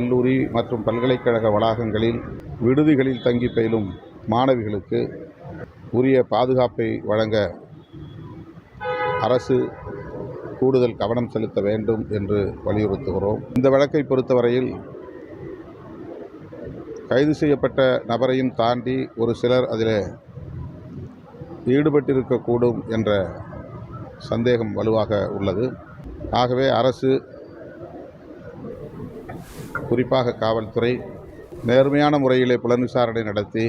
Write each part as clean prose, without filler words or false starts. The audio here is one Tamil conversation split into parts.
கல்லூரி மற்றும் பல்கலைக்கழக வளாகங்களில் விடுதிகளில் தங்கி பயிலும் மாணவிகளுக்கு உரிய பாதுகாப்பை வழங்க அரசு கூடுதல் கவனம் செலுத்த வேண்டும் என்று வலியுறுத்துகிறோம். இந்த வழக்கை பொறுத்தவரையில் கைது செய்யப்பட்ட நபரையும் தாண்டி ஒரு சிலர் அதில் ஈடுபட்டிருக்கக்கூடும் என்ற சந்தேகம் வலுவாக உள்ளது. ஆகவே அரசு, குறிப்பாக காவல்துறை, நேர்மையான முறையிலே புலன் விசாரணை நடத்தி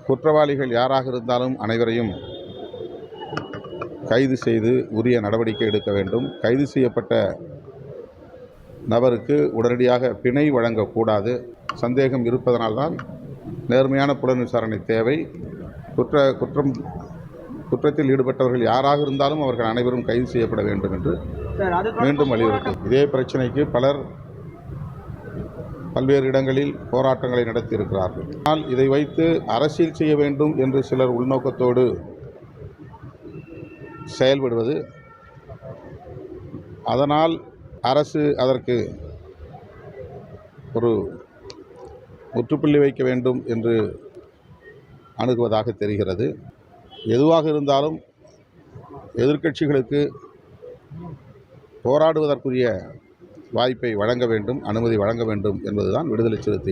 குற்றவாளிகள் யாராக இருந்தாலும் அனைவரையும் கைது செய்து உரிய நடவடிக்கை எடுக்க வேண்டும். கைது செய்யப்பட்ட நபருக்கு உடனடியாக பிணை வழங்கக்கூடாது. சந்தேகம் இருப்பதனால்தான் நேர்மையான புலன் விசாரணை தேவை. குற்றத்தில் ஈடுபட்டவர்கள் யாராக இருந்தாலும் அவர்கள் அனைவரும் கைது செய்யப்பட வேண்டும் என்று மீண்டும் வலியுறுத்தும். இதே பிரச்சனைக்கு பலர் பல்வேறு இடங்களில் போராட்டங்களை நடத்தியிருக்கிறார்கள். ஆனால் இதை வைத்து அரசியல் செய்ய வேண்டும் என்று சிலர் உள்நோக்கத்தோடு செயல்படுவது, அதனால் அரசு அதற்கு ஒரு முற்றுப்புள்ளி வைக்க வேண்டும் என்று அணுகுவதாக தெரிகிறது. எதுவாக இருந்தாலும் எதிர்க்கட்சிகளுக்கு போராடுவதற்குரிய வாய்ப்பை வழங்க வேண்டும், அனுமதி வழங்க வேண்டும் என்பதுதான் விடுதலை சிறுத்தைகள்